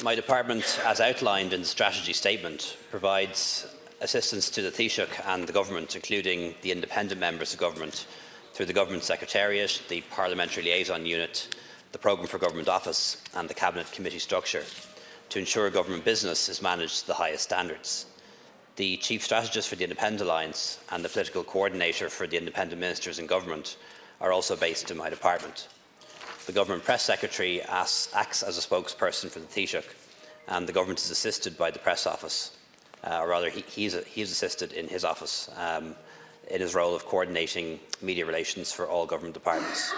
My department, as outlined in the strategy statement, provides assistance to the Taoiseach and the Government, including the independent members of Government, through the Government Secretariat, the Parliamentary Liaison Unit, the Programme for Government Office and the Cabinet Committee structure, to ensure government business is managed to the highest standards. The Chief Strategist for the Independent Alliance and the Political Coordinator for the Independent Ministers in Government are also based in my department. The Government Press Secretary acts as a spokesperson for the Taoiseach, and the Government is assisted by the Press Office, or rather he is assisted in his office in his role of coordinating media relations for all government departments.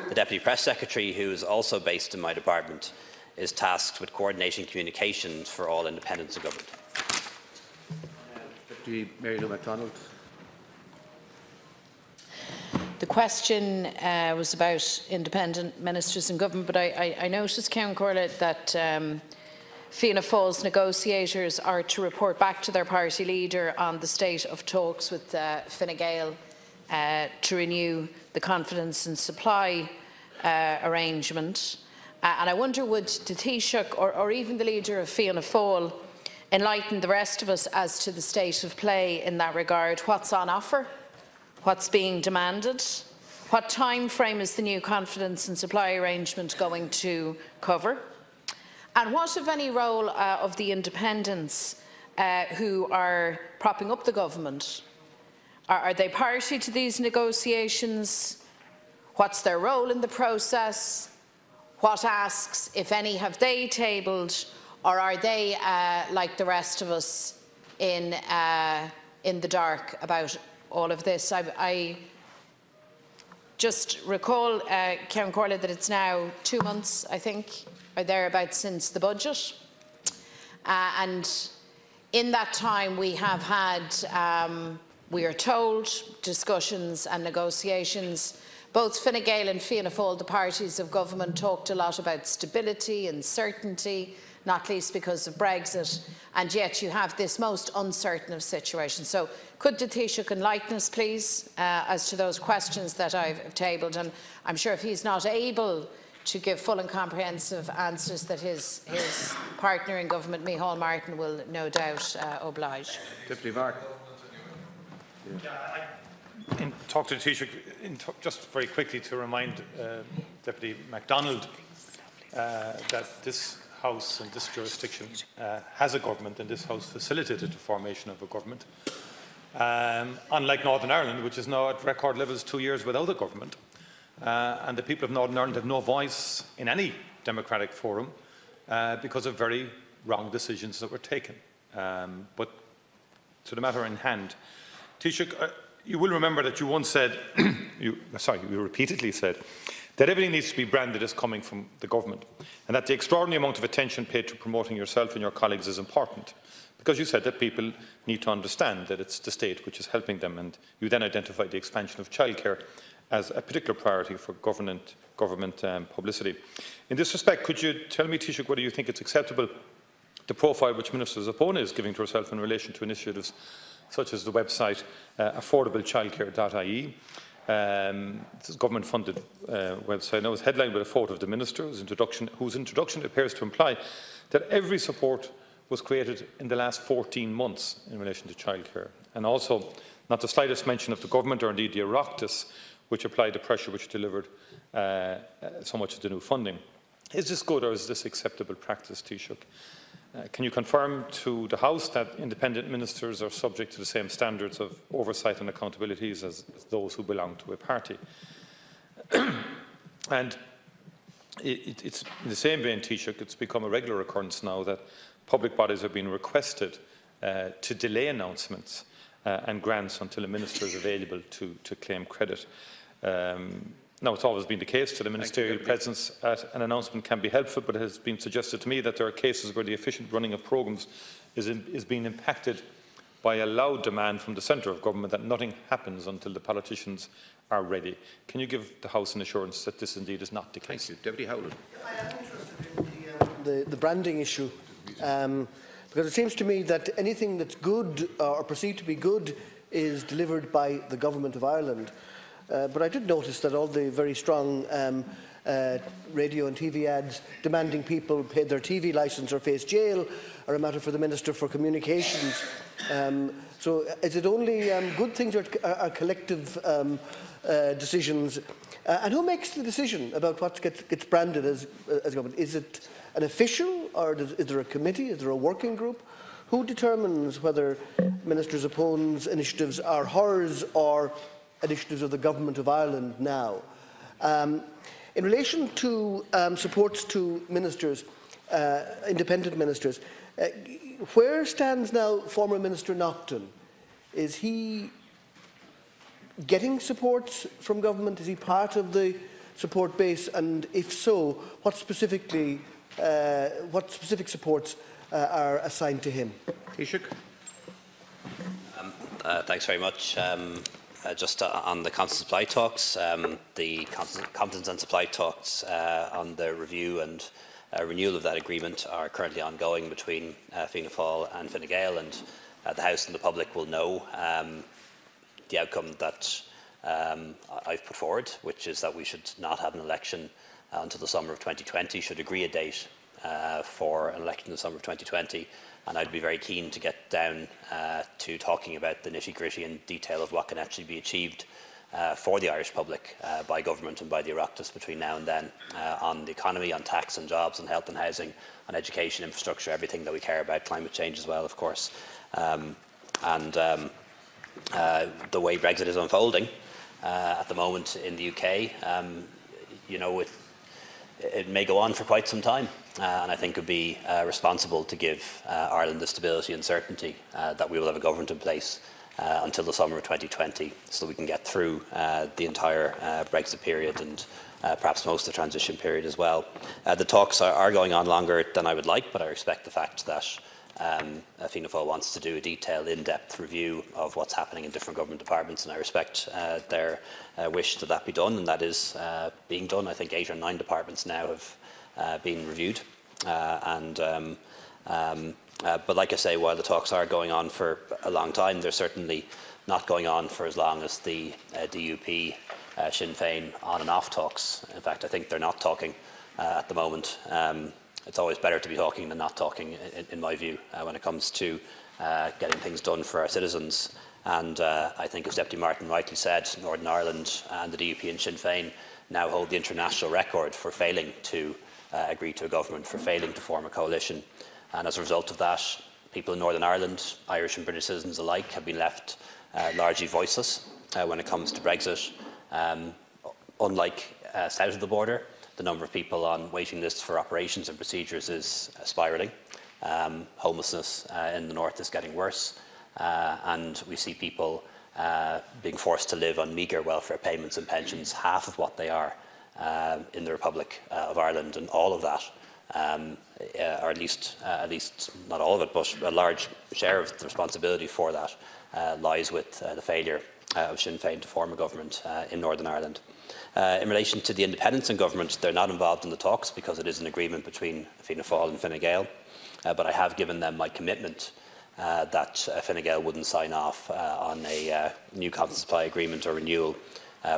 The Deputy Press Secretary, who is also based in my department, is tasked with coordinating communications for all independents of government. Deputy McDonald. The question was about independent ministers in government, but I noticed, Ceann Comhairle, that Fianna Fáil's negotiators are to report back to their party leader on the state of talks with Fine Gael to renew the confidence and supply arrangement. And I wonder, would the Taoiseach or even the leader of Fianna Fáil enlighten the rest of us as to the state of play in that regard? What's on offer? What's being demanded? What time frame is the new confidence and supply arrangement going to cover? And what, if any, role of the independents who are propping up the government? Are they party to these negotiations? What's their role in the process? What asks, if any, have they tabled? Or are they, like the rest of us, in the dark about all of this? I just recall, Ceann Comhairle, that it's now 2 months, I think, or thereabouts, since the budget. And in that time we have had, we are told, discussions and negotiations. Both Fine Gael and Fianna Fáil, the parties of government, talked a lot about stability and certainty, not least because of Brexit, and yet you have this most uncertain of situations. So could the Taoiseach enlighten us, please, as to those questions that I've tabled? And I'm sure if he's not able to give full and comprehensive answers, that his partner in government, Micheál Martin, will no doubt oblige. Deputy Martin. In talk to the Taoiseach, just very quickly to remind Deputy McDonald that this House and this jurisdiction has a government, and this House facilitated the formation of a government. Unlike Northern Ireland, which is now at record levels 2 years without a government, and the people of Northern Ireland have no voice in any democratic forum because of very wrong decisions that were taken. But to the matter in hand, Taoiseach, you will remember that you once said, you repeatedly said, that everything needs to be branded as coming from the government, and that the extraordinary amount of attention paid to promoting yourself and your colleagues is important, because you said that people need to understand that it's the state which is helping them, and you then identified the expansion of childcare as a particular priority for government publicity. In this respect, could you tell me, Taoiseach, whether you think it's acceptable the profile which Minister Zappone is giving to herself in relation to initiatives such as the website affordablecchildcare.ie? This is a government-funded website. Now, it's headlined with a photo of the Minister, whose introduction appears to imply that every support was created in the last 14 months in relation to childcare, and also not the slightest mention of the government or indeed the Oireachtas, which applied the pressure which delivered so much of the new funding. Is this good, or is this acceptable practice, Taoiseach? Can you confirm to the House that independent ministers are subject to the same standards of oversight and accountabilities as those who belong to a party? And it's in the same vein, Taoiseach, it's become a regular occurrence now that public bodies are being requested to delay announcements and grants until a minister is available to claim credit. Now, it's always been the case that a ministerial presence at an announcement can be helpful, but it has been suggested to me that there are cases where the efficient running of programmes is being impacted by a loud demand from the centre of government that nothing happens until the politicians are ready. Can you give the House an assurance that this indeed is not the case? Thank you. Deputy Howlin. I am interested in the branding issue, because it seems to me that anything that's good or perceived to be good is delivered by the Government of Ireland. But I did notice that all the very strong radio and TV ads demanding people pay their TV licence or face jail are a matter for the Minister for Communications. So is it only good things or are collective decisions? And who makes the decision about what gets branded as government? Is it an official, or is there a committee? Is there a working group? Who determines whether Minister Zapone's initiatives are hers or initiatives of the Government of Ireland now? In relation to supports to ministers, independent ministers, where stands now former Minister Naughton? Is he getting support from government? Is he part of the support base? And if so, what specific supports are assigned to him? Taoiseach. Thanks very much. Just on the constant supply talks, the competence and supply talks on the review and renewal of that agreement are currently ongoing between Fianna Fáil and Fine Gael, and the House and the public will know the outcome that I've put forward, which is that we should not have an election until the summer of 2020, should agree a date for an election in the summer of 2020. And I'd be very keen to get down to talking about the nitty-gritty and detail of what can actually be achieved for the Irish public by government and by the Oireachtas between now and then on the economy, on tax and jobs, on health and housing, on education, infrastructure, everything that we care about, climate change as well, of course. The way Brexit is unfolding at the moment in the UK, you know, it may go on for quite some time, and I think it would be responsible to give Ireland the stability and certainty that we will have a government in place until the summer of 2020, so that we can get through the entire Brexit period and perhaps most of the transition period as well. The talks are going on longer than I would like, but I respect the fact that Fianna Fáil wants to do a detailed, in-depth review of what's happening in different government departments, and I respect their wish that be done, and that is being done. I think 8 or 9 departments now have been reviewed. But like I say, while the talks are going on for a long time, they're certainly not going on for as long as the DUP, Sinn Féin on and off talks. In fact, I think they're not talking at the moment. It's always better to be talking than not talking, in my view, when it comes to getting things done for our citizens. And I think, as Deputy Martin rightly said, Northern Ireland and the DUP and Sinn Féin now hold the international record for failing to agree to a government, for failing to form a coalition. And as a result of that, people in Northern Ireland, Irish and British citizens alike, have been left largely voiceless when it comes to Brexit. Unlike south of the border, the number of people on waiting lists for operations and procedures is spiralling. Homelessness in the north is getting worse, and we see people being forced to live on meagre welfare payments and pensions, half of what they are in the Republic of Ireland, and all of that, or at least not all of it, but a large share of the responsibility for that lies with the failure of Sinn Féin to form a government in Northern Ireland. In relation to the independents in government, they're not involved in the talks because it is an agreement between Fianna Fáil and Fine Gael, but I have given them my commitment that Fine Gael wouldn't sign off on a new constant supply agreement or renewal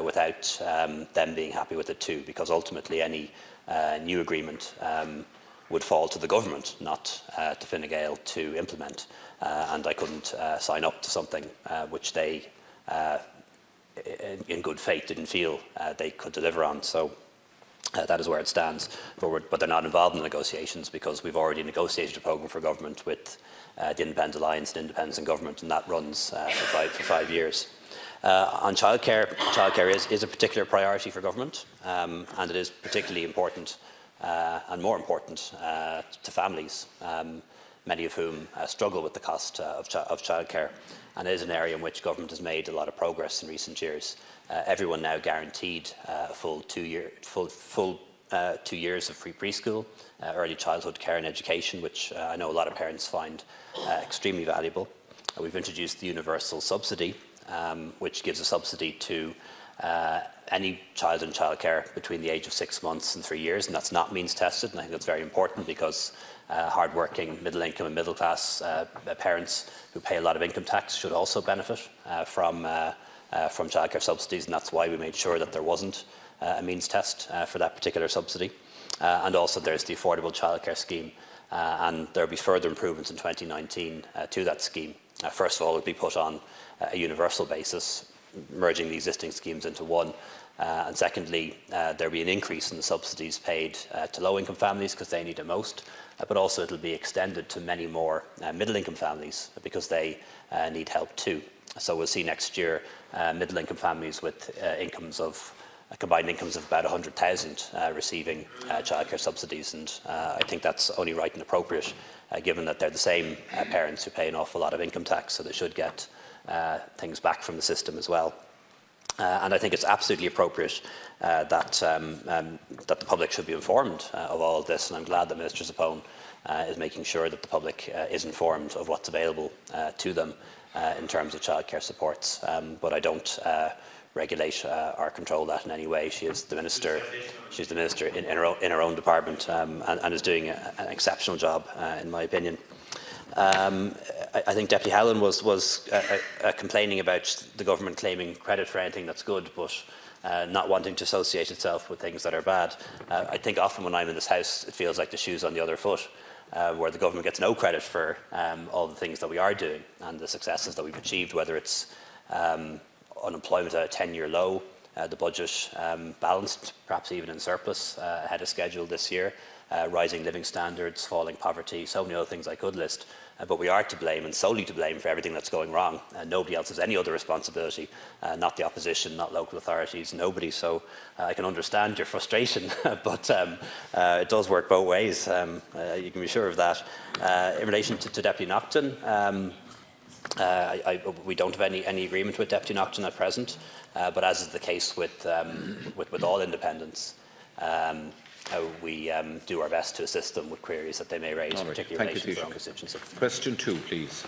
without them being happy with it too, because ultimately any new agreement would fall to the government, not to Fine Gael to implement, and I couldn't sign up to something which they in good faith didn't feel they could deliver on. So that is where it stands forward. But they're not involved in the negotiations because we've already negotiated a programme for government with the Independent Alliance and Independents in Government, and that runs for 5 years. On childcare, childcare is a particular priority for government, and it is particularly important and more important to families, many of whom struggle with the cost of childcare. And it is an area in which government has made a lot of progress in recent years. Everyone now guaranteed a full 2 years of free preschool, early childhood care and education, which I know a lot of parents find extremely valuable. We've introduced the universal subsidy, which gives a subsidy to any child in childcare between the age of 6 months and 3 years, and that's not means tested, and I think that's very important because hard-working, middle-income and middle-class parents who pay a lot of income tax should also benefit from childcare subsidies, and that's why we made sure that there wasn't a means test for that particular subsidy. And also there's the affordable childcare scheme, and there will be further improvements in 2019 to that scheme. First of all, it will be put on a universal basis, merging the existing schemes into one. And secondly, there will be an increase in the subsidies paid to low-income families because they need it most, but also it will be extended to many more middle-income families because they need help too. So we'll see next year middle-income families with combined incomes of about 100,000 receiving childcare subsidies, and I think that's only right and appropriate, given that they're the same parents who pay an awful lot of income tax, so they should get things back from the system as well. And I think it's absolutely appropriate that the public should be informed of all of this, and I'm glad that Minister Sapone is making sure that the public is informed of what's available to them in terms of childcare supports. But I don't regulate or control that in any way. She is the minister. She's the minister in her own department, and is doing an exceptional job, in my opinion. I think Deputy Howlin was complaining about the government claiming credit for anything that's good, but not wanting to associate itself with things that are bad. I think often when I'm in this House, it feels like the shoe's on the other foot, where the government gets no credit for all the things that we are doing and the successes that we've achieved, whether it's unemployment at a 10-year low, the budget balanced, perhaps even in surplus, ahead of schedule this year, rising living standards, falling poverty, so many other things I could list. But we are to blame, and solely to blame, for everything that's going wrong. Nobody else has any other responsibility, not the opposition, not local authorities, nobody. So I can understand your frustration, but it does work both ways. You can be sure of that. In relation to Deputy Naughton, we don't have any agreement with Deputy Naughton at present, but as is the case with all independents, we do our best to assist them with queries that they may raise, particularly in relation to their own constituency. Question 2, please.